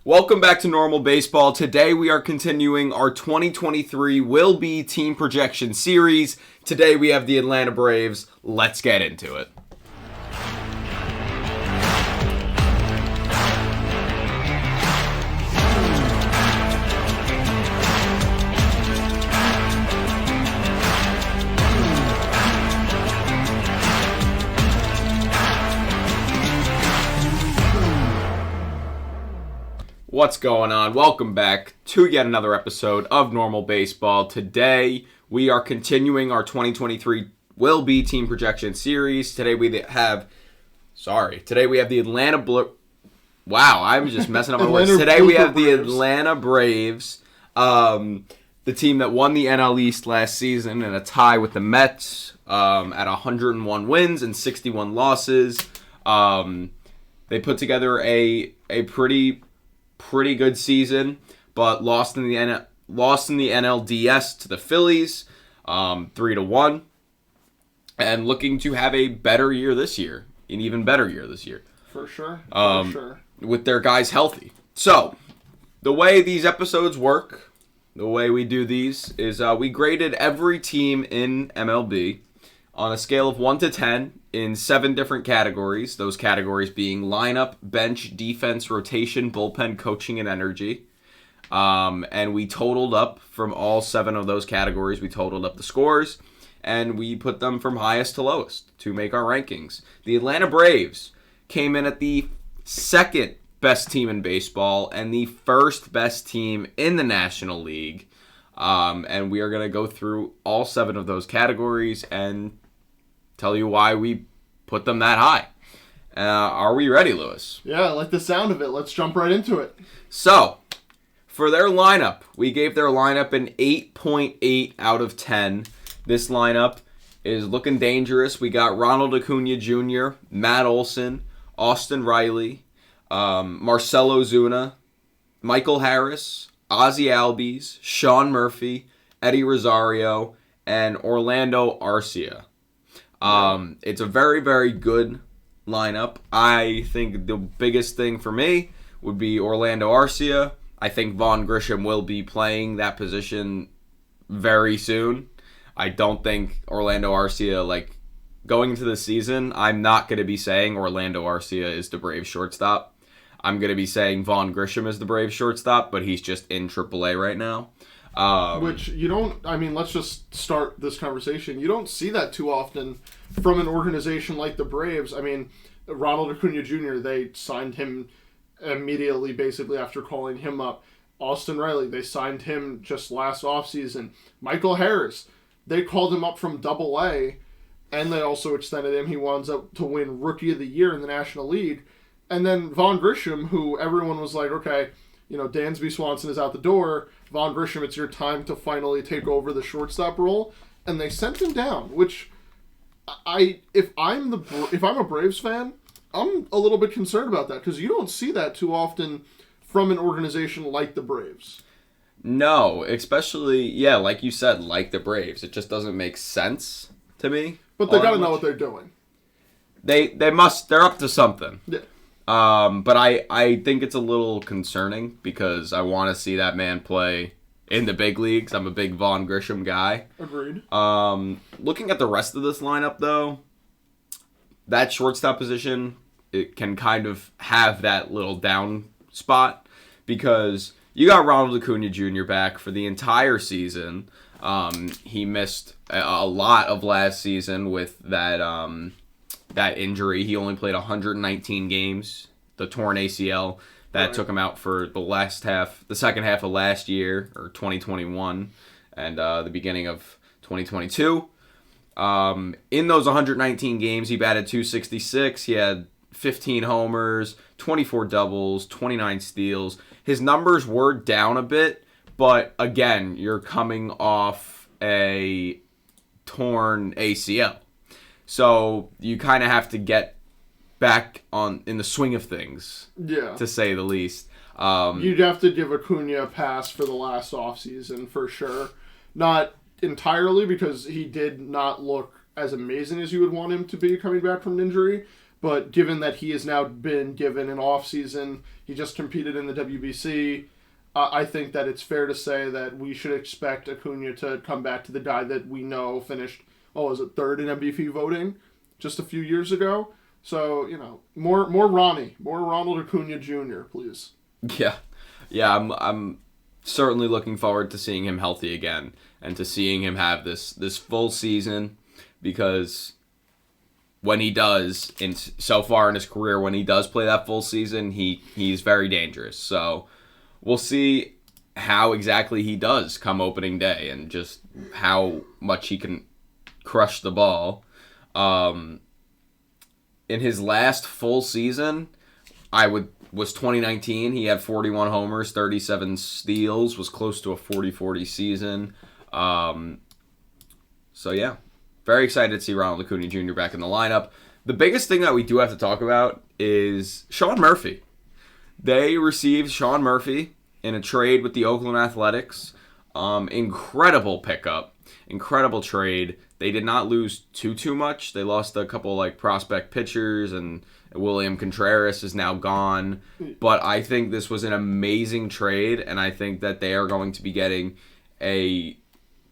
Welcome back to Normal Baseball. Today we are continuing our 2023 Will Be Team Projection Series. Today we have the Atlanta Braves. Let's get into it. What's going on? Welcome back to yet another episode of Normal Baseball. Today, we are continuing our 2023 Will Be Team Projection Series. Today we have the Atlanta Wow, I'm just messing up my words. Today we have the Atlanta Braves, the team that won the NL East last season in a tie with the Mets at 101 wins and 61 losses. They put together a pretty good season, but lost in the NLDS to the Phillies, 3-1, and looking to have a better year this year, an even better year this year. For sure. With their guys healthy. So, the way these episodes work, the way we do these, is we graded every team in MLB on a scale of 1 to 10 in 7 different categories. Those categories being lineup, bench, defense, rotation, bullpen, coaching, and energy. And we totaled up from all 7 of those categories. We totaled up the scores, and we put them from highest to lowest to make our rankings. The Atlanta Braves came in at the second best team in baseball and the first best team in the National League. And we are going to go through all 7 of those categories and tell you why we put them that high. Are we ready, Lewis? Yeah, I like the sound of it. Let's jump right into it. So, for their lineup, we gave their lineup an 8.8 out of 10. This lineup is looking dangerous. We got Ronald Acuna Jr., Matt Olson, Austin Riley, Marcell Ozuna, Michael Harris, Ozzie Albies, Sean Murphy, Eddie Rosario, and Orlando Arcia. It's a very, very good lineup. I think the biggest thing for me would be Orlando Arcia. I think Vaughn Grissom will be playing that position very soon. I don't think Orlando Arcia, going into the season, I'm not going to be saying Orlando Arcia is the Braves shortstop. I'm going to be saying Vaughn Grissom is the Braves shortstop, but he's just in AAA right now. Which you don't, let's just start this conversation. You don't see that too often from an organization like the Braves. Ronald Acuna Jr., they signed him immediately, basically, after calling him up. Austin Riley, they signed him just last offseason. Michael Harris, they called him up from AA, and they also extended him. He winds up to win Rookie of the Year in the National League. And then Vaughn Grissom, who everyone was like, okay, Dansby Swanson is out the door. Vaughn Grissom, it's your time to finally take over the shortstop role. And they sent him down, which if I'm a Braves fan, I'm a little bit concerned about that because you don't see that too often from an organization like the Braves. No, especially, like you said, like the Braves. It just doesn't make sense to me. But they got to know what they're doing. They're up to something. Yeah. But I think it's a little concerning because I want to see that man play in the big leagues. I'm a big Vaughn Grissom guy. Agreed. Looking at the rest of this lineup, though, that shortstop position, it can kind of have that little down spot because you got Ronald Acuna Jr. back for the entire season. He missed a lot of last season with that injury. He only played 119 games, the torn ACL. That took him out for the second half of last year, or 2021, and the beginning of 2022. In those 119 games, he batted .266. He had 15 homers, 24 doubles, 29 steals. His numbers were down a bit, but again, you're coming off a torn ACL. So you kind of have to get back in the swing of things, to say the least. You'd have to give Acuna a pass for the last offseason, for sure. Not entirely, because he did not look as amazing as you would want him to be coming back from an injury, But given that he has now been given an off season, he just competed in the WBC. I think that it's fair to say that we should expect Acuna to come back to the guy that we know finished, was it third in MVP voting just a few years ago? So, more Ronald Acuna Jr., please. Yeah. Yeah, I'm certainly looking forward to seeing him healthy again and to seeing him have this full season, because when he does, so far in his career, when he does play that full season, he's very dangerous. So we'll see how exactly he does come opening day and just how much he can crush the ball. In his last full season, was 2019. He had 41 homers, 37 steals, was close to a 40-40 season. So yeah, very excited to see Ronald Acuna Jr. back in the lineup. The biggest thing that we do have to talk about is Sean Murphy. They received Sean Murphy in a trade with the Oakland Athletics. Incredible pickup, incredible trade. They did not lose too much. They lost a couple prospect pitchers, and William Contreras is now gone. But I think this was an amazing trade, and I think that they are going to be getting a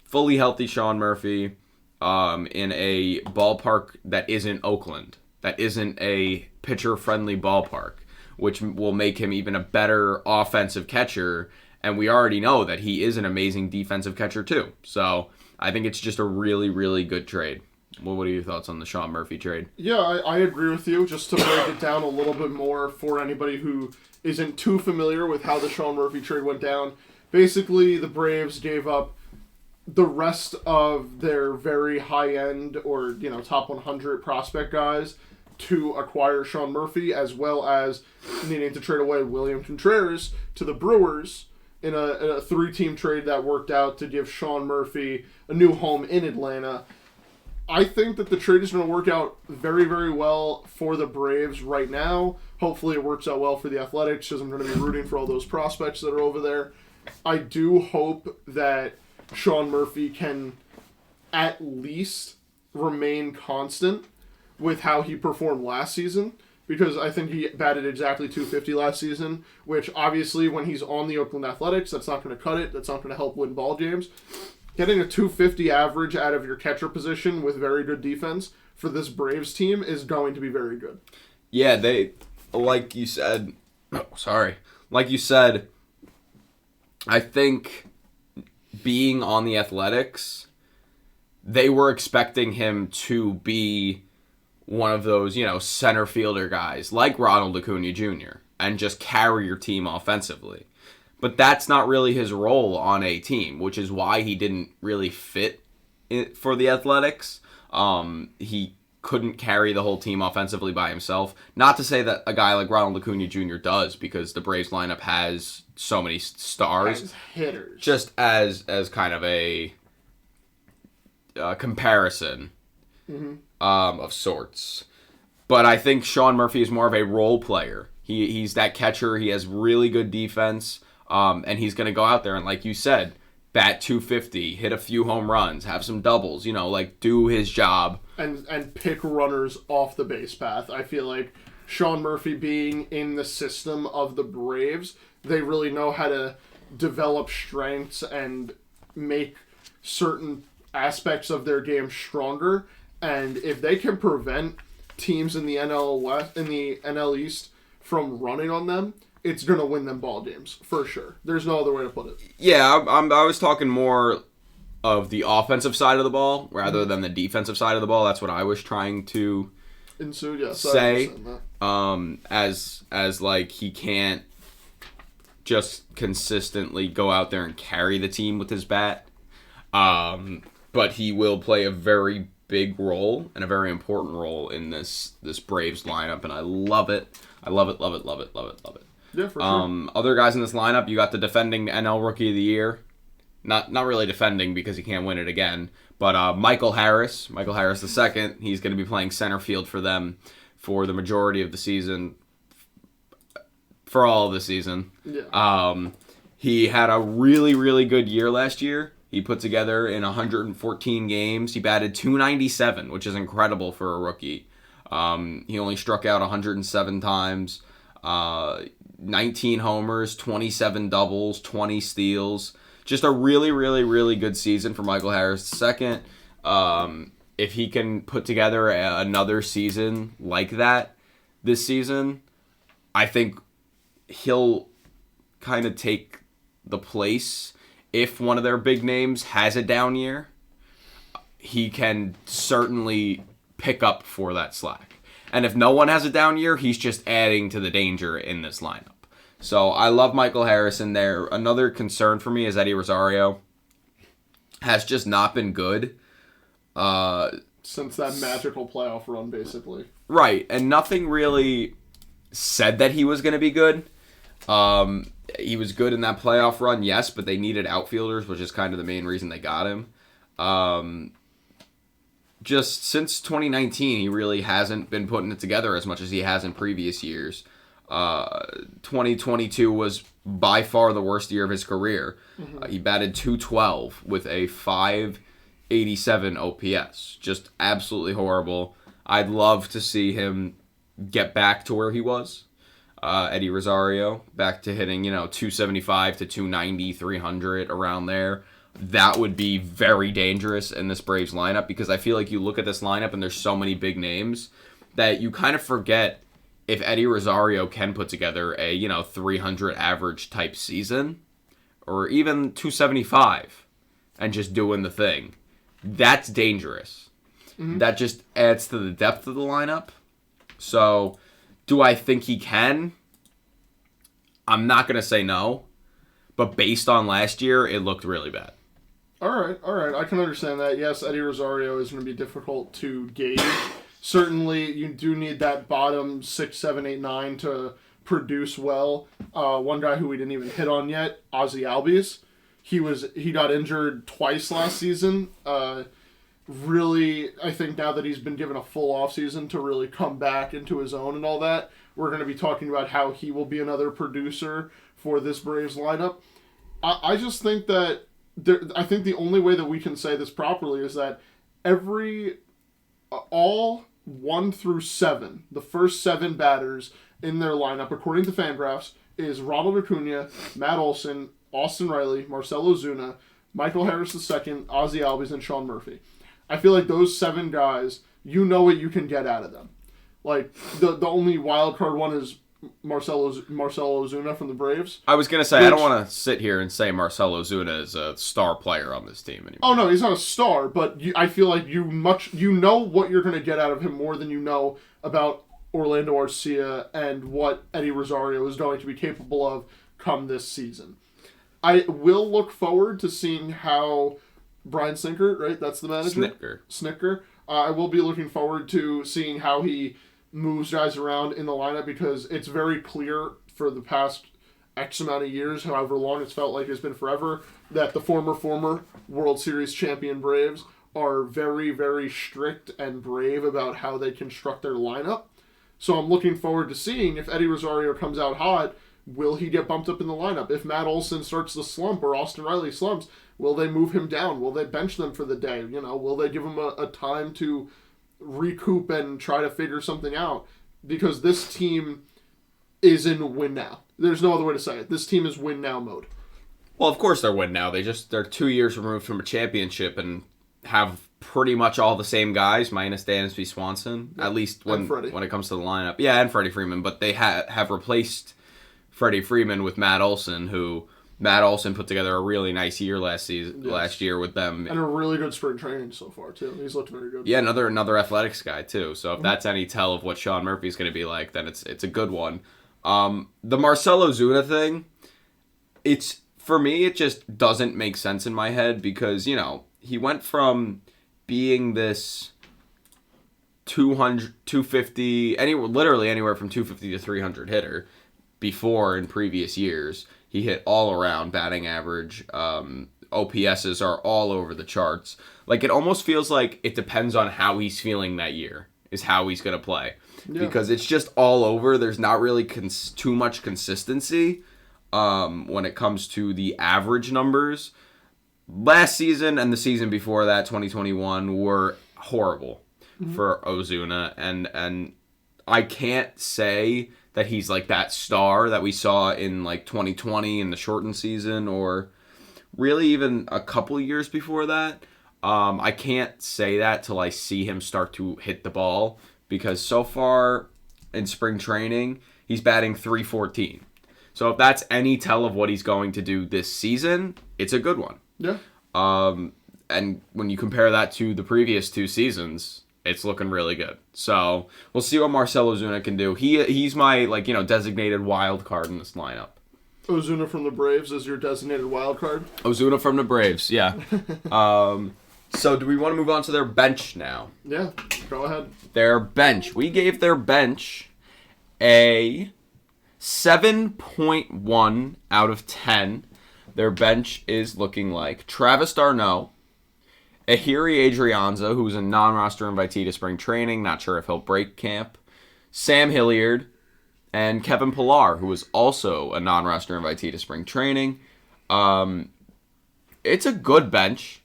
fully healthy Sean Murphy in a ballpark that isn't Oakland, that isn't a pitcher-friendly ballpark, which will make him even a better offensive catcher. And we already know that he is an amazing defensive catcher too. So I think it's just a really, really good trade. Well, what are your thoughts on the Sean Murphy trade? Yeah, I agree with you. Just to break it down a little bit more for anybody who isn't too familiar with how the Sean Murphy trade went down. Basically, the Braves gave up the rest of their very high-end or, top 100 prospect guys to acquire Sean Murphy, as well as needing to trade away William Contreras to the Brewers in a three-team trade that worked out to give Sean Murphy a new home in Atlanta. I think that the trade is going to work out very, very well for the Braves right now. Hopefully it works out well for the Athletics, because I'm going to be rooting for all those prospects that are over there. I do hope that Sean Murphy can at least remain constant with how he performed last season, because I think he batted exactly .250 last season, which obviously when he's on the Oakland Athletics, that's not going to cut it. That's not going to help win ball games. Getting a .250 average out of your catcher position with very good defense for this Braves team is going to be very good. Yeah, like you said, I think being on the Athletics, they were expecting him to be one of those, center fielder guys like Ronald Acuna Jr. and just carry your team offensively. But that's not really his role on a team, which is why he didn't really fit for the Athletics. He couldn't carry the whole team offensively by himself. Not to say that a guy like Ronald Acuna Jr. does, because the Braves lineup has so many stars. As hitters. Just as kind of a comparison of sorts. But I think Sean Murphy is more of a role player. He's that catcher. He has really good defense. And he's going to go out there and, like you said, bat .250, hit a few home runs, have some doubles, do his job. And pick runners off the base path. I feel like Sean Murphy being in the system of the Braves, they really know how to develop strengths and make certain aspects of their game stronger. And if they can prevent teams in the NL West, in the NL East from running on them, it's going to win them ball games, for sure. There's no other way to put it. Yeah, I was talking more of the offensive side of the ball rather than the defensive side of the ball. That's what I was trying to say. As like he can't just consistently go out there and carry the team with his bat. But he will play a very big role and a very important role in this Braves lineup, and I love it. I love it, love it, love it, love it, love it. Yeah, for sure. Other guys in this lineup, you got the defending NL Rookie of the Year. Not really defending because he can't win it again, but Michael Harris II, he's going to be playing center field for them for the majority of the season, for all of the season. Yeah. He had a really, really good year last year. He put together in 114 games. He batted .297, which is incredible for a rookie. He only struck out 107 times, 19 homers, 27 doubles, 20 steals. Just a really, really, really good season for Michael Harris II. If he can put together another season like that this season, I think he'll kind of take the place. If one of their big names has a down year, he can certainly pick up for that slack. And if no one has a down year, he's just adding to the danger in this lineup. So I love Michael Harrison there. Another concern for me is Eddie Rosario has just not been good. Since that magical playoff run, basically. Right, and nothing really said that he was going to be good. He was good in that playoff run, yes, but they needed outfielders, which is kind of the main reason they got him. Just since 2019, he really hasn't been putting it together as much as he has in previous years. 2022 was by far the worst year of his career. He batted .212 with a 587 OPS. Just absolutely horrible. I'd love to see him get back to where he was. Eddie Rosario, back to hitting, 275 to 290, 300, around there. That would be very dangerous in this Braves lineup, because I feel like you look at this lineup and there's so many big names that you kind of forget if Eddie Rosario can put together a, 300 average type season, or even 275, and just doing the thing. That's dangerous. That just adds to the depth of the lineup. So, do I think he can? I'm not going to say no, but based on last year, it looked really bad. All right. I can understand that. Yes, Eddie Rosario is going to be difficult to gauge. Certainly, you do need that bottom 6, 7, 8, 9 to produce well. One guy who we didn't even hit on yet, Ozzie Albies. He got injured twice last season. Really, I think now that he's been given a full offseason to really come back into his own and all that, we're going to be talking about how he will be another producer for this Braves lineup. I just think that I think the only way that we can say this properly is that all 1 through 7, the first 7 batters in their lineup, according to Fangraphs, is Ronald Acuna, Matt Olson, Austin Riley, Marcell Ozuna, Michael Harris II, Ozzie Albies, and Sean Murphy. I feel like those 7 guys, you know what you can get out of them. Like, the only wild card one is Marcell Ozuna from the Braves. I was going to say, I don't want to sit here and say Marcell Ozuna is a star player on this team anymore. Oh, no, he's not a star, but I feel like you know what you're going to get out of him more than you know about Orlando Arcia and what Eddie Rosario is going to be capable of come this season. I will look forward to seeing how Brian Snitker, right? That's the manager? Snitker. I will be looking forward to seeing how he moves guys around in the lineup, because it's very clear for the past X amount of years, however long it's felt like it's been forever, that the former World Series champion Braves are very, very strict and brave about how they construct their lineup. So I'm looking forward to seeing if Eddie Rosario comes out hot, will he get bumped up in the lineup? If Matt Olson starts to slump or Austin Riley slumps, will they move him down? Will they bench them for the day? Will they give him a time to recoup and try to figure something out? Because this team is in win now. There's no other way to say it. This team is win now mode. Well, of course they're win now. They're 2 years removed from a championship and have pretty much all the same guys, minus Dansby Swanson, at least when it comes to the lineup. Yeah, and Freddie Freeman, but they have replaced Freddie Freeman with Matt Olson, who Matt Olson put together a really nice year last year with them. And a really good spring training so far, too. He's looked very good. Yeah, another athletics guy, too. So if that's any tell of what Sean Murphy's going to be like, then it's a good one. The Marcell Ozuna thing, for me, it just doesn't make sense in my head, because, he went from being this 200, 250, literally anywhere from 250 to 300 hitter before in previous years. He hit all around batting average. OPSs are all over the charts. Like, it almost feels like it depends on how he's feeling that year is how he's going to play. Yeah. Because it's just all over. There's not really too much consistency when it comes to the average numbers. Last season and the season before that, 2021, were horrible. for Ozuna, and I can't say that he's like that star that we saw in like 2020 in the shortened season, or really even a couple years before that. I can't say that till I see him start to hit the ball, because so far in spring training he's batting .314. So if that's any tell of what he's going to do this season, it's a good one. Yeah. And when you compare that to the previous 2 seasons, it's looking really good. So we'll see what Marcell Ozuna can do. He's my designated wild card in this lineup. Ozuna from the Braves is your designated wild card? Ozuna from the Braves, yeah. So do we want to move on to their bench now? Yeah, go ahead. Their bench. We gave their bench a 7.1 out of 10. Their bench is looking like Travis d'Arnaud, Ehire Adrianza, who's a non-roster invitee to spring training, not sure if he'll break camp, Sam Hilliard, and Kevin Pillar, who is also a non-roster invitee to spring training. It's a good bench.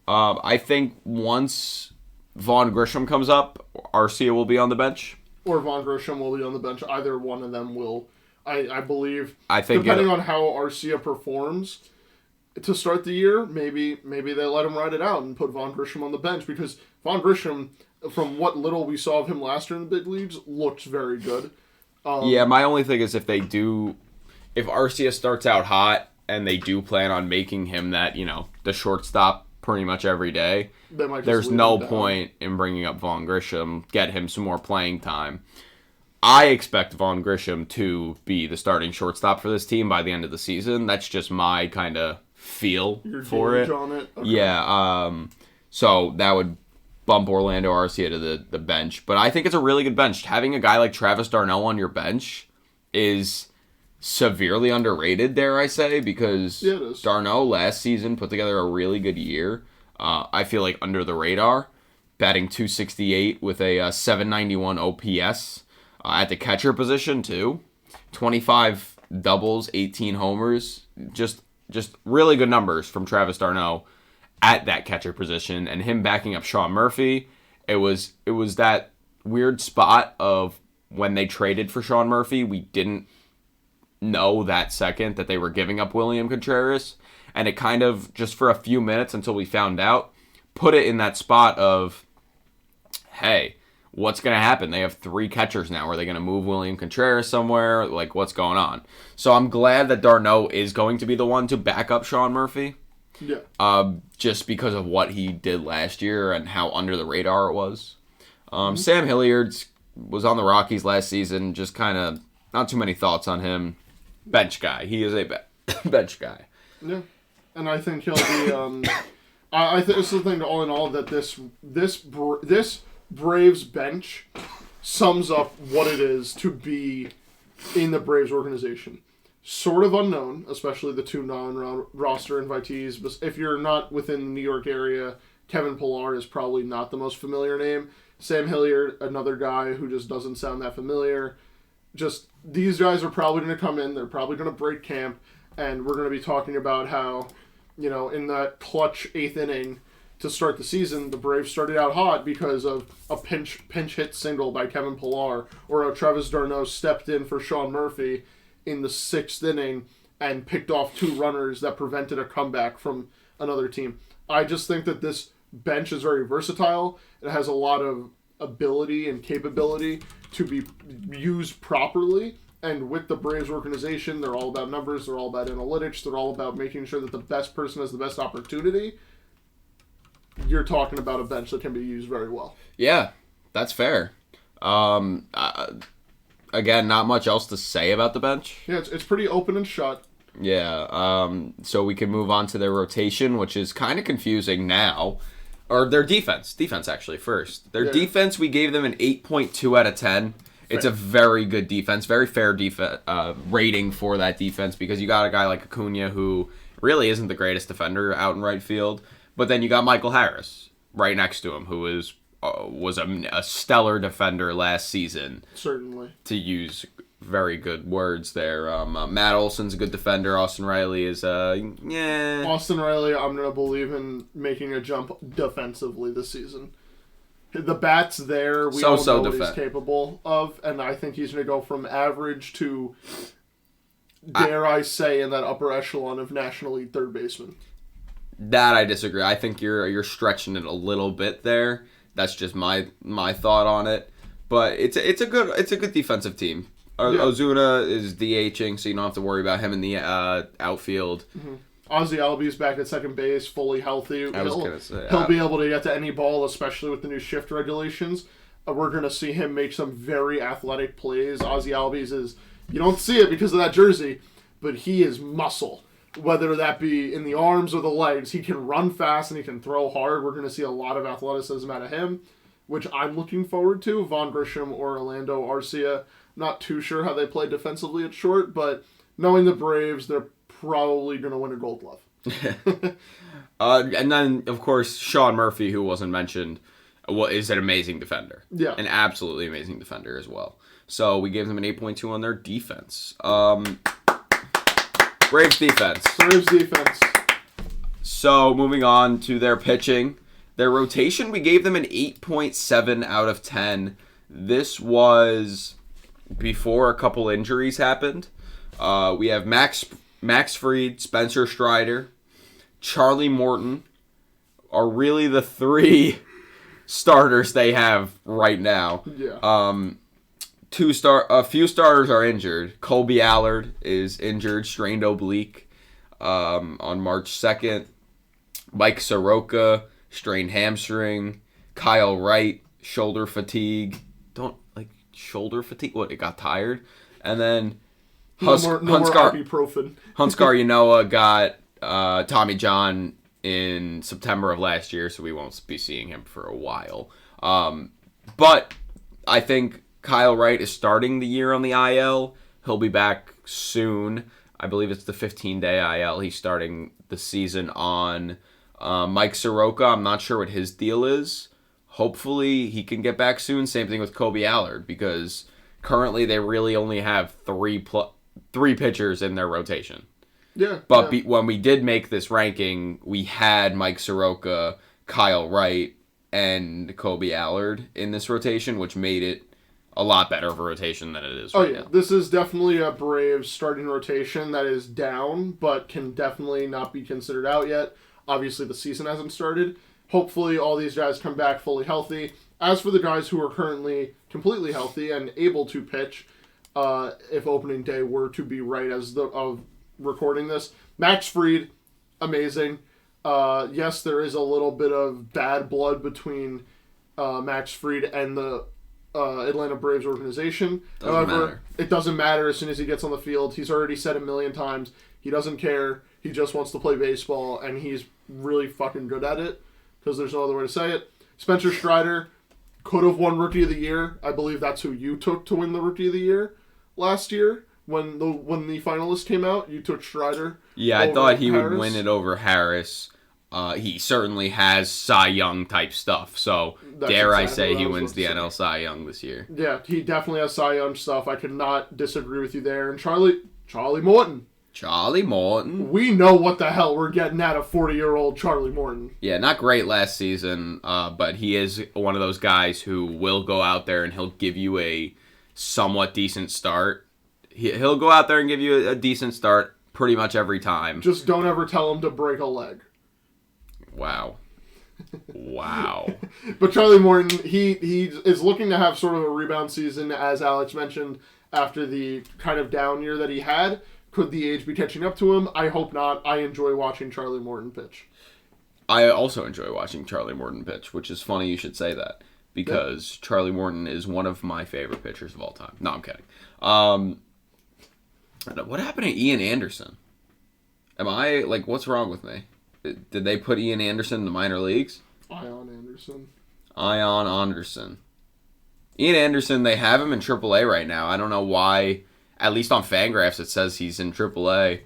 I think once Vaughn Grisham comes up, Arcia will be on the bench. Or Vaughn Grisham will be on the bench. Either one of them will, I believe. I think depending on how Arcia performs to start the year, maybe they let him ride it out and put Vaughn Grisham on the bench, because Vaughn Grisham, from what little we saw of him last year in the big leagues, looks very good. Yeah, my only thing is if Arcia starts out hot and they do plan on making him that, the shortstop pretty much every day, there's no point in bringing up Vaughn Grisham, get him some more playing time. I expect Vaughn Grisham to be the starting shortstop for this team by the end of the season. That's just my kind of feel for it. Okay. Yeah, so that would bump Orlando Arcia to the bench. But I think it's a really good bench. Having a guy like Travis d'Arnaud on your bench is severely underrated, dare I say, because d'Arnaud last season put together a really good year. I feel like under the radar, batting .268 with a 791 OPS at the catcher position too. 25 doubles, 18 homers, just really good numbers from Travis d'Arnaud at that catcher position, and him backing up Sean Murphy. It was that weird spot of when they traded for Sean Murphy, we didn't know that second that they were giving up William Contreras, and it kind of, just for a few minutes until we found out, put it in that spot of, hey, what's going to happen? They have 3 catchers now. Are they going to move William Contreras somewhere? Like, what's going on? So I'm glad that d'Arnaud is going to be the one to back up Sean Murphy. Yeah. Just because of what he did last year and how under the radar it was. Sam Hilliard was on the Rockies last season. Just kind of not too many thoughts on him. Bench guy. He is a bench guy. Yeah. And I think he'll be. I think it's the thing, all in all, that this Braves bench sums up what it is to be in the Braves organization. Sort of unknown, especially the 2 non-roster invitees. But if you're not within the New York area, Kevin Pillar is probably not the most familiar name. Sam Hilliard, another guy who just doesn't sound that familiar. Just, these guys are probably going to come in. They're probably going to break camp. And we're going to be talking about how, in that clutch 8th inning to start the season, the Braves started out hot because of a pinch hit single by Kevin Pillar, or how Travis d'Arnaud stepped in for Sean Murphy in the 6th inning and picked off 2 runners that prevented a comeback from another team. I just think that this bench is very versatile. It has a lot of ability and capability to be used properly. And with the Braves organization, they're all about numbers, they're all about analytics, they're all about making sure that the best person has the best opportunity. You're talking about a bench that can be used very well. Yeah, that's fair. Again, not much else to say about the bench. Yeah, it's pretty open and shut. Yeah, so we can move on to their rotation, which is kind of confusing now. Or their defense. Defense, actually, first. Their defense, we gave them an 8.2 out of 10. It's a very good defense, very fair rating for that defense, because you got a guy like Acuna who really isn't the greatest defender out in right field. But then you got Michael Harris right next to him, who was a stellar defender last season. Certainly. To use very good words there. Matt Olson's a good defender. Austin Riley is, Austin Riley, I'm going to believe in making a jump defensively this season. The bat's there. We So all know what he's defend. capable of, and I think he's going to go from average to, dare I say, in that upper echelon of National League third baseman. That I disagree. I think you're stretching it a little bit there. That's just my thought on it. But it's a good defensive team. Yeah. Ozuna is DHing, so you don't have to worry about him in the outfield. Ozzy Albies back at second base, fully healthy. I was gonna say He'll be able to get to any ball, especially with the new shift regulations. We're going to see him make some very athletic plays. Ozzy Albies is, you don't see it because of that jersey, but he is muscle. Whether that be in the arms or the legs, he can run fast and he can throw hard. We're going to see a lot of athleticism out of him, which I'm looking forward to. Vaughn Grisham or Orlando Arcia, not too sure how they play defensively at short, but knowing the Braves, they're probably going to win a Gold Glove. And then, of course, Sean Murphy, who wasn't mentioned, is an amazing defender. Yeah. An absolutely amazing defender as well. So we gave them an 8.2 on their defense. Braves defense. Braves defense. So moving on to their pitching. Their rotation, we gave them an 8.7 out of 10. This was before a couple injuries happened. We have Max Fried, Spencer Strider, Charlie Morton are really the three starters they have right now. Yeah. A few starters are injured. Colby Allard is injured, strained oblique on March 2nd. Mike Soroka, strained hamstring. Kyle Wright, shoulder fatigue. Shoulder fatigue? What, it got tired? And then No more ibuprofen. Hunskar Yanoa got Tommy John in September of last year, so we won't be seeing him for a while. But I think Kyle Wright is starting the year on the IL. He'll be back soon. I believe it's the 15-day IL. He's starting the season on. Mike Soroka, I'm not sure what his deal is. Hopefully he can get back soon. Same thing with Colby Allard, because currently they really only have three pitchers in their rotation. Yeah. But when we did make this ranking, we had Mike Soroka, Kyle Wright, and Colby Allard in this rotation, which made it a lot better of a rotation than it is right now. This is definitely a Braves starting rotation that is down, but can definitely not be considered out yet. Obviously, the season hasn't started. Hopefully, all these guys come back fully healthy. As for the guys who are currently completely healthy and able to pitch, if opening day were to be right as of recording this, Max Fried, amazing. Yes, there is a little bit of bad blood between Max Fried and the Atlanta Braves organization. However, it doesn't matter as soon as he gets on the field. He's already said 1,000,000 times he doesn't care. He just wants to play baseball, and he's really fucking good at it, because there's no other way to say it. Spencer Strider could have won Rookie of the Year. I believe that's who you took to win the Rookie of the Year last year. When the finalists came out, you took Strider. Yeah, I thought he would win it over Harris. He certainly has Cy Young type stuff, so dare I say he wins the NL Cy Young this year. Yeah, he definitely has Cy Young stuff. I could not disagree with you there. And Charlie Morton. Charlie Morton. We know what the hell we're getting out of 40-year-old Charlie Morton. Yeah, not great last season, but he is one of those guys who will go out there and he'll give you a somewhat decent start. He'll go out there and give you a decent start pretty much every time. Just don't ever tell him to break a leg. Wow. But Charlie Morton, he is looking to have sort of a rebound season, as Alex mentioned, after the kind of down year that he had. Could the age be catching up to him? I hope not. I enjoy watching Charlie Morton pitch. I also enjoy watching Charlie Morton pitch, which is funny you should say that, because Charlie Morton is one of my favorite pitchers of all time. No, I'm kidding. What happened to Ian Anderson? What's wrong with me? Did they put Ian Anderson in the minor leagues? Ian Anderson. Ian Anderson, they have him in AAA right now. I don't know why. At least on Fangraphs, it says he's in AAA.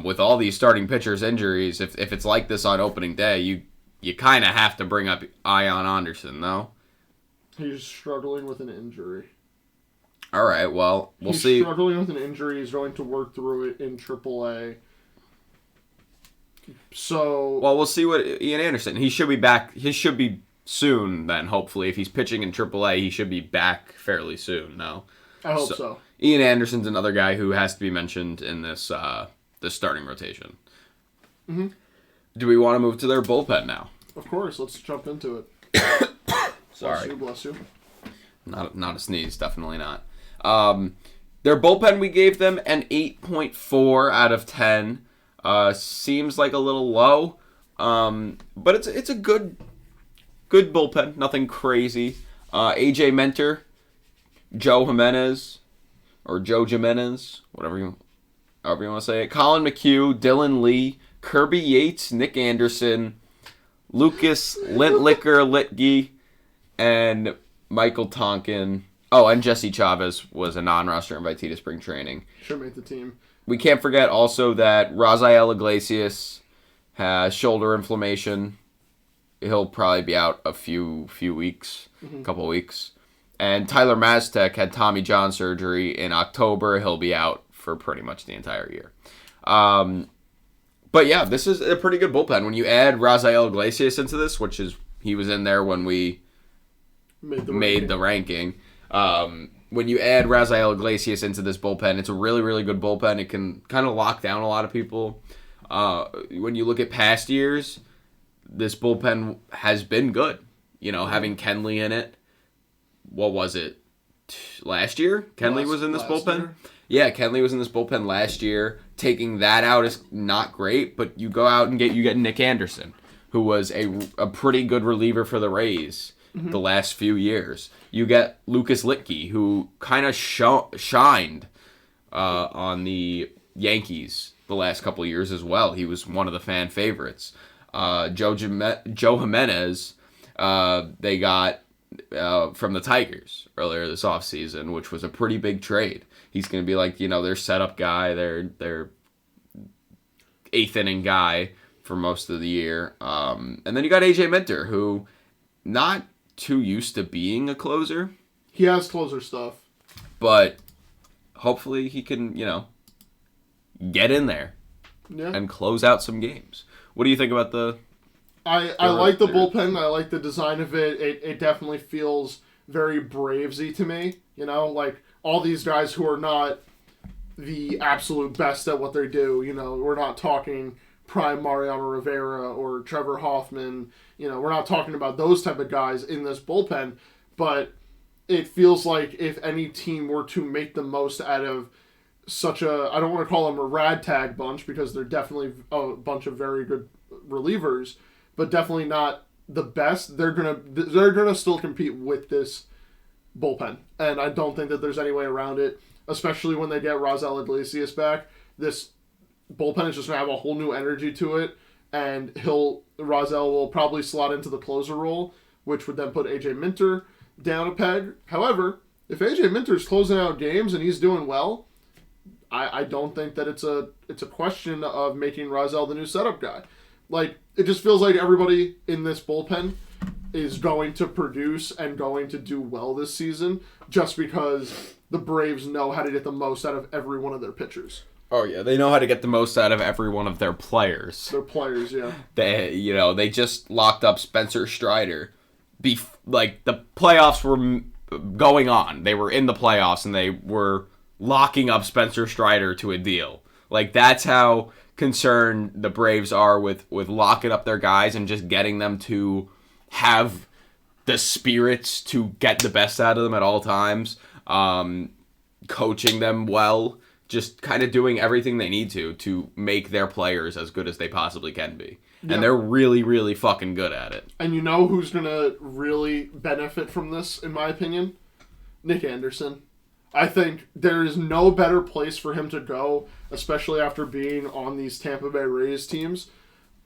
With all these starting pitchers' injuries, if it's like this on opening day, you kind of have to bring up Ian Anderson, no? He's struggling with an injury. All right, well, we'll see. He's struggling with an injury. He's going to work through it in AAA. So... Well, we'll see what Ian Anderson... He should be back. He should be soon, then hopefully if he's pitching in AAA, he should be back fairly soon. No, I hope so. Ian Anderson's another guy who has to be mentioned in this this starting rotation. Mm-hmm. Do we want to move to their bullpen now? Of course, let's jump into it. Sorry. Bless you. Not a sneeze, definitely not. Their bullpen, we gave them an 8.4 out of 10. Seems like a little low, but it's a good bullpen. Nothing crazy. AJ Mentor, Joe Jimenez, however you want to say it. Colin McHugh, Dylan Lee, Kirby Yates, Nick Anderson, Lucas Litke, and Michael Tonkin. Oh, and Jesse Chavez was a non-roster invitee to spring training. Should make the team. We can't forget also that Raziel Iglesias has shoulder inflammation. He'll probably be out a few weeks, couple weeks. And Tyler Maztek had Tommy John surgery in October. He'll be out for pretty much the entire year. But yeah, this is a pretty good bullpen. When you add Raziel Iglesias into this, which is he was in there when we made the ranking. When you add Raziel Iglesias into this bullpen, it's a really, really good bullpen. It can kind of lock down a lot of people. When you look at past years, this bullpen has been good. You know, having Kenley in it. What was it? Last year? Kenley was in this bullpen? Year? Yeah, Kenley was in this bullpen last year. Taking that out is not great, but you go out and get Nick Anderson, who was a pretty good reliever for the Rays the last few years. You get Lucas Litke, who kind of shined on the Yankees the last couple of years as well. He was one of the fan favorites. Joe Jimenez, they got from the Tigers earlier this offseason, which was a pretty big trade. He's going to be like, their setup guy, their eighth inning guy for most of the year. And then you got AJ Minter, who not too used to being a closer. He has closer stuff. But hopefully he can, get in there and close out some games. What do you think about the... I like the bullpen. I like the design of it. It definitely feels very Bravesy to me. Like all these guys who are not the absolute best at what they do. We're not talking prime Mariano Rivera or Trevor Hoffman. We're not talking about those type of guys in this bullpen. But it feels like if any team were to make the most out of such a... I don't want to call them a ragtag bunch because they're definitely a bunch of very good relievers, but definitely not the best. They're gonna still compete with this bullpen, and I don't think that there's any way around it. Especially when they get Raziel Iglesias back, this bullpen is just gonna have a whole new energy to it, and Raziel will probably slot into the closer role, which would then put AJ Minter down a peg. However, if AJ Minter's closing out games and he's doing well, I don't think that it's a question of making Raziel the new setup guy. Like, it just feels like everybody in this bullpen is going to produce and going to do well this season just because the Braves know how to get the most out of every one of their pitchers. Oh, yeah. They know how to get the most out of every one of their players. Their players, yeah. They just locked up Spencer Strider. The playoffs were going on. They were in the playoffs, and they were locking up Spencer Strider to a deal. Like, that's how concerned the Braves are with locking up their guys and just getting them to have the spirits to get the best out of them at all times, coaching them well, just kind of doing everything they need to make their players as good as they possibly can be. Yeah. And they're really, really fucking good at it. And you know who's going to really benefit from this, in my opinion? Nick Anderson. I think there is no better place for him to go, especially after being on these Tampa Bay Rays teams.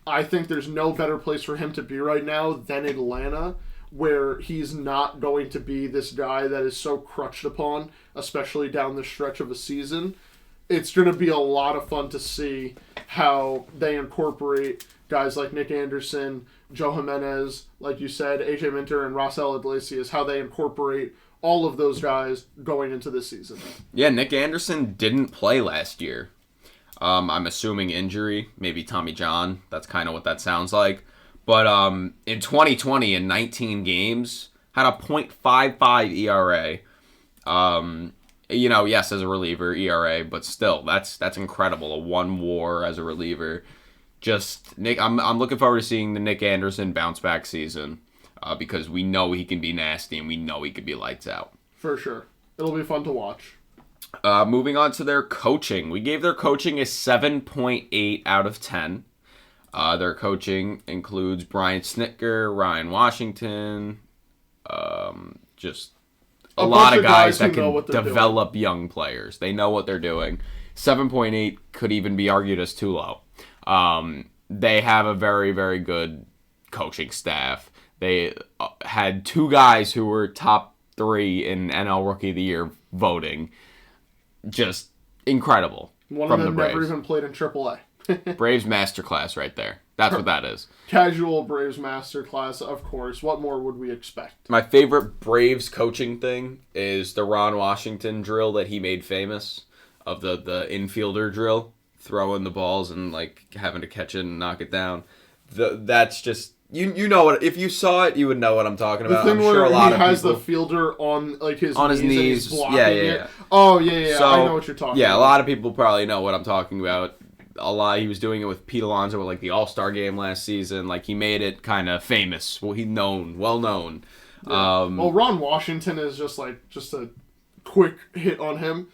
I think there's no better place for him to be right now than Atlanta, where he's not going to be this guy that is so crutched upon, especially down the stretch of a season. It's going to be a lot of fun to see how they incorporate guys like Nick Anderson, Joe Jimenez, like you said, AJ Minter, and Raziel Iglesias, how they incorporate all of those guys going into this season. Yeah, Nick Anderson didn't play last year. I'm assuming injury, maybe Tommy John. That's kind of what that sounds like. But in 2020, in 19 games, had a .55 ERA. Yes, as a reliever, ERA, but still, that's incredible. A 1 WAR as a reliever. Just Nick, I'm looking forward to seeing the Nick Anderson bounce back season because we know he can be nasty and we know he can be lights out. For sure, it'll be fun to watch. Moving on to their coaching, we gave their coaching a 7.8 out of 10. Their coaching includes Brian Snitker, Ryan Washington, just a lot of guys that can develop young players. They know what they're doing. 7.8 could even be argued as too low. They have a very, very good coaching staff. They had 2 guys who were top 3 in NL Rookie of the Year voting. Just incredible. One of them never even played in AAA. Braves masterclass right there. That's what that is. Casual Braves masterclass, of course. What more would we expect? My favorite Braves coaching thing is the Ron Washington drill that he made famous, of the infielder drill, throwing the balls and like having to catch it and knock it down. That's just you know what, if you saw it you would know what I'm talking about. The thing I'm where sure a lot he of has people, the fielder on like his on knees his knees. and he's blocking Yeah. it. Oh yeah. So, I know what you're talking about. Yeah, a lot of people probably know what I'm talking about. He was doing it with Pete Alonso with like the All-Star game last season. Like he made it kind of famous. Well known. Yeah. Ron Washington is just a quick hit on him.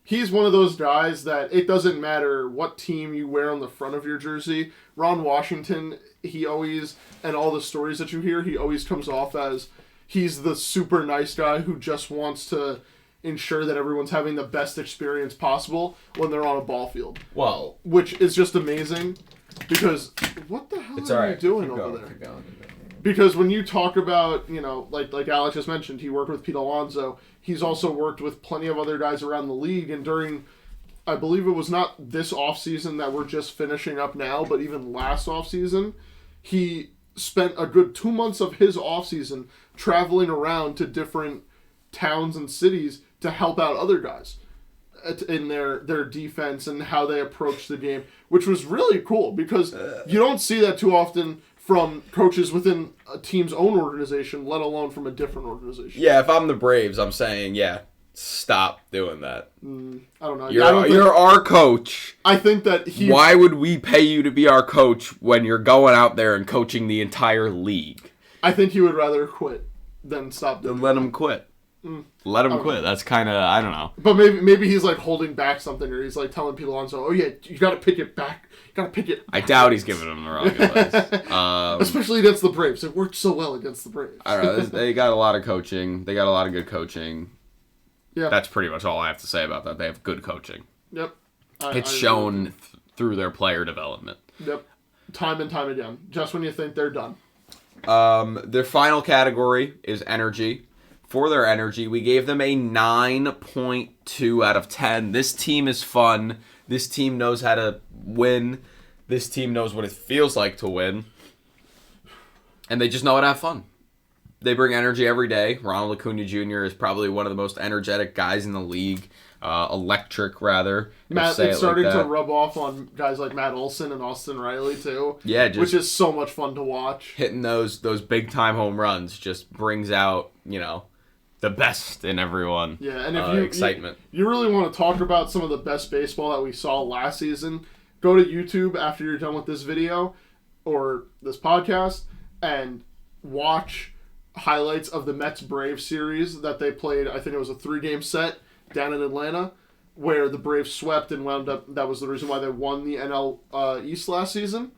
He's one of those guys that it doesn't matter what team you wear on the front of your jersey. Ron Washington, he always, and all the stories that you hear, he always comes off as he's the super nice guy who just wants to ensure that everyone's having the best experience possible when they're on a ball field. Well, which is just amazing because what the hell are you doing over there? Keep going. Because when you talk about, like Alex just mentioned, he worked with Pete Alonso. He's also worked with plenty of other guys around the league. And during, I believe it was not this offseason that we're just finishing up now, but even last offseason, he spent a good 2 months of his offseason traveling around to different towns and cities to help out other guys in their defense and how they approach the game, which was really cool because you don't see that too often from coaches within a team's own organization, let alone from a different organization. Yeah, if I'm the Braves, I'm saying, stop doing that. I don't know. You're our coach. I think that Why would we pay you to be our coach when you're going out there and coaching the entire league? I think he would rather quit than stop doing it. Let him quit. Let him quit. That's kind of, I don't know. But maybe he's like holding back something, or he's like telling people on, so, you got to pick it back. You got to pick it back. I doubt he's giving them the wrong advice. Especially against the Braves. It worked so well against the Braves. I don't know. They got a lot of coaching. They got a lot of good coaching. Yeah. That's pretty much all I have to say about that. They have good coaching. Yep. It's shown through their player development. Yep. Time and time again. Just when you think they're done. Their final category is energy. For their energy, we gave them a 9.2 out of 10. This team is fun. This team knows how to win. This team knows what it feels like to win. And they just know how to have fun. They bring energy every day. Ronald Acuna Jr. is probably one of the most energetic guys in the league. Electric, rather. It's starting to rub off on guys like Matt Olson and Austin Riley, too. Yeah, which is so much fun to watch. Hitting those big-time home runs just brings out, the best in everyone. Yeah, and if excitement. You really want to talk about some of the best baseball that we saw last season, go to YouTube after you're done with this video or this podcast and watch highlights of the Mets-Braves series that they played. I think it was a 3-game set down in Atlanta where the Braves swept and wound up. That was the reason why they won the NL East last season.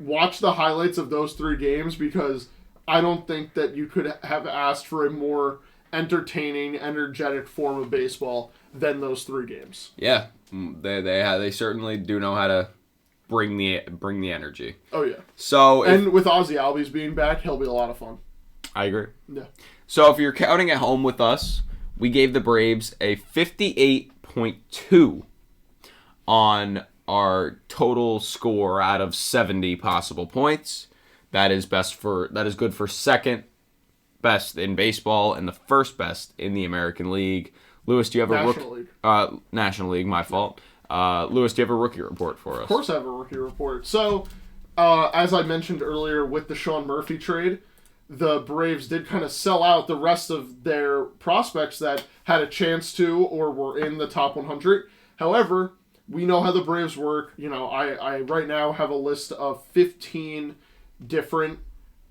Watch the highlights of those 3 games because I don't think that you could have asked for a more entertaining, energetic form of baseball than those 3 games. Yeah, they certainly do know how to bring the energy. Oh yeah. So with Ozzie Albies being back, he'll be a lot of fun. I agree. Yeah. So if you're counting at home with us, we gave the Braves a 58.2 on our total score out of 70 possible points. That is good for second best in baseball and the first best in the American League. Lewis, do you have National League, my fault. Lewis, do you have a rookie report for us? Of course I have a rookie report. So, As I mentioned earlier with the Sean Murphy trade, the Braves did kind of sell out the rest of their prospects that had a chance to or were in the top 100. However, we know how the Braves work. You know, I right now have a list of 15 different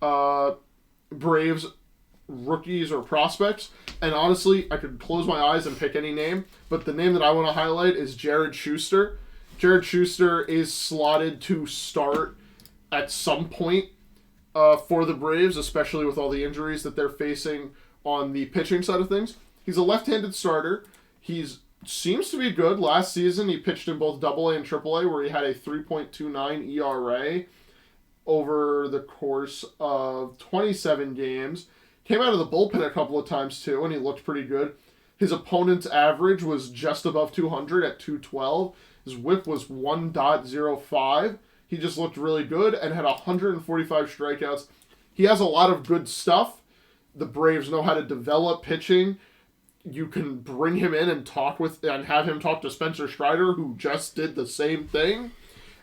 Braves rookies or prospects, and honestly, I could close my eyes and pick any name, but the name that I want to highlight is Jared Schuster. Jared Schuster is slotted to start at some point for the Braves, especially with all the injuries that they're facing on the pitching side of things. He's a left-handed starter. He's seems to be good. Last season, he pitched in both AA and AAA, where he had a 3.29 ERA over the course of 27 games. Came out of the bullpen a couple of times, too, and he looked pretty good. His opponent's average was just above 200 at 212. His whip was 1.05. He just looked really good and had 145 strikeouts. He has a lot of good stuff. The Braves know how to develop pitching. You can bring him in and have him talk to Spencer Strider, who just did the same thing.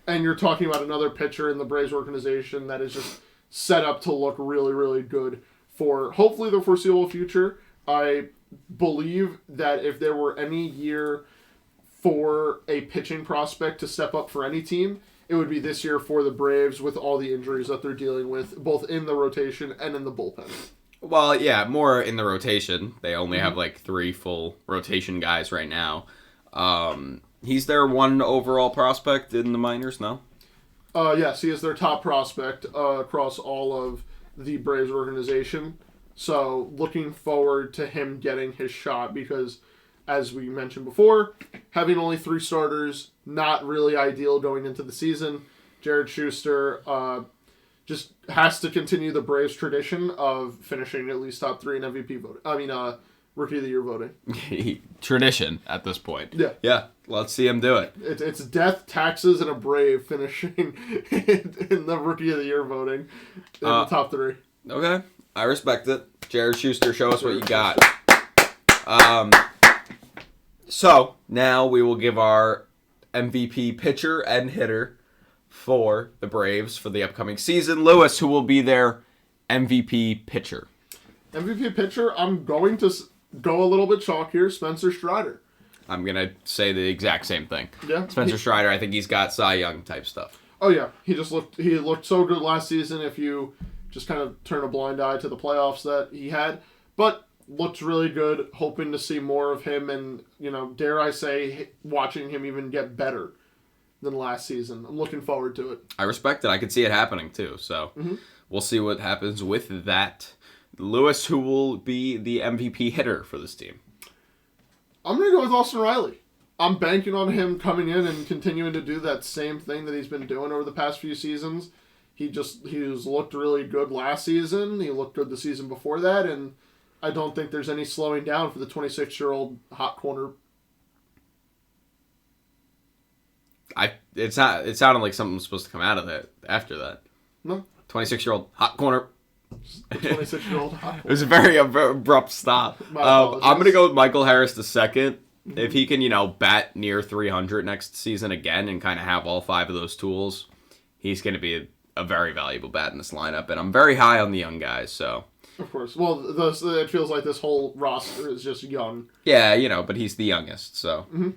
And you're talking about another pitcher in the Braves organization that is just set up to look really, really good for hopefully the foreseeable future. I believe that if there were any year for a pitching prospect to step up for any team, it would be this year for the Braves with all the injuries that they're dealing with, both in the rotation and in the bullpen. Well, yeah, more in the rotation. They only have like 3 full rotation guys right now. He's their one overall prospect in the minors, no? Yes, he is their top prospect across all of the Braves organization. So looking forward to him getting his shot because, as we mentioned before, having only 3 starters, not really ideal going into the season. Jared Schuster just has to continue the Braves tradition of finishing at least top 3 in MVP voting. Rookie of the Year voting. Tradition at this point. Yeah. Yeah, let's see him do it. It's death, taxes, and a Brave finishing in the Rookie of the Year voting in the top 3. Okay, I respect it. Jared Schuster, show us what you got. So, now we will give our MVP pitcher and hitter for the Braves for the upcoming season. Lewis, who will be their MVP pitcher? MVP pitcher, I'm going to go a little bit chalk here. Spencer Strider. I'm going to say the exact same thing. Yeah. Spencer Strider, I think he's got Cy Young type stuff. Oh, yeah. He looked so good last season if you just kind of turn a blind eye to the playoffs that he had. But looked really good, hoping to see more of him and, dare I say, watching him even get better than last season. I'm looking forward to it. I respect it. I could see it happening too. So we'll see what happens with that. Lewis, who will be the MVP hitter for this team? I'm going to go with Austin Riley. I'm banking on him coming in and continuing to do that same thing that he's been doing over the past few seasons. He's looked really good last season. He looked good the season before that, and I don't think there's any slowing down for the 26-year-old hot corner. It sounded like something was supposed to come out of it after that. No. 26-year-old hot corner. The 26-year-old hot corner. It was a very abrupt stop. I'm going to go with Michael Harris II. Mm-hmm. If he can, bat near 300 next season again and kind of have all 5 of those tools, he's going to be a very valuable bat in this lineup. And I'm very high on the young guys, so... Of course. Well, it feels like this whole roster is just young. Yeah, but he's the youngest, so... Mm-hmm.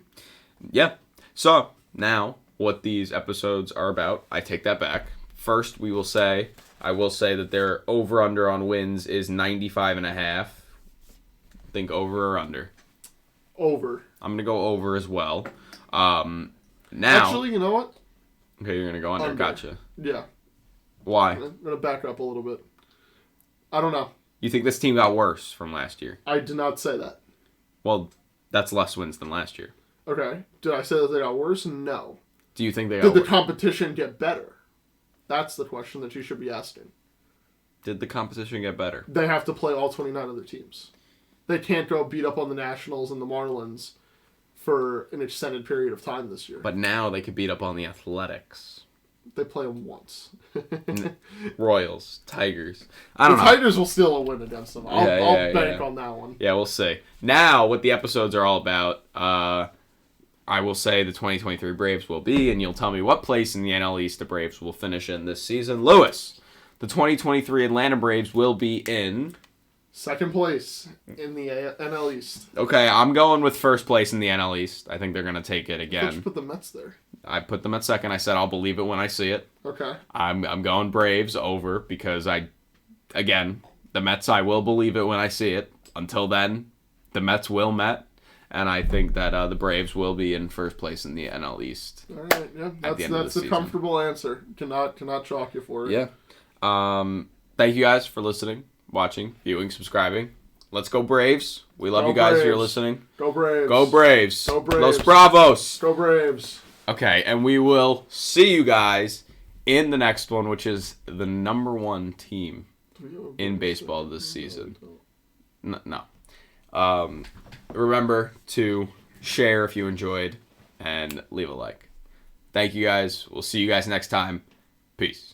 Yeah. So, now, what these episodes are about, I take that back. First, I will say that their over-under on wins is 95.5. Think over or under? Over. I'm going to go over as well. Now... Actually, you know what? Okay, you're going to go under. Gotcha. Yeah. Why? I'm going to back up a little bit. I don't know. You think this team got worse from last year? I did not say that. Well, that's less wins than last year. Okay. Did I say that they got worse? No. Do you think they got worse? Did the competition get better? That's the question that you should be asking. Did the competition get better? They have to play all 29 other teams. They can't go beat up on the Nationals and the Marlins for an extended period of time this year. But now they could beat up on the Athletics. They play them once. Royals, Tigers. I don't know. The Tigers will steal a win against them. I'll bank on that one. Yeah, we'll see. Now, what the episodes are all about, I will say the 2023 Braves will be, and you'll tell me what place in the NL East the Braves will finish in this season. Lewis, the 2023 Atlanta Braves will be in... Second place in the NL East. Okay, I'm going with first place in the NL East. I think they're going to take it Why again. don't you put the Mets there? I put them at second. I said I'll believe it when I see it. Okay. I'm going Braves over because again, the Mets, I will believe it when I see it. Until then, the Mets will Met, and I think that the Braves will be in first place in the NL East. All right, yeah, that's a comfortable answer. Cannot chalk you for it. Yeah. Thank you guys for listening, watching, viewing, subscribing. Let's go Braves. We love you guys Braves. if you're listening. Go Braves. Go Braves. Go Braves. Los Bravos. Go Braves. Okay, and we will see you guys in the next one, which is the number 1 team in baseball this season. No. Remember to share if you enjoyed and leave a like. Thank you guys. We'll see you guys next time. Peace.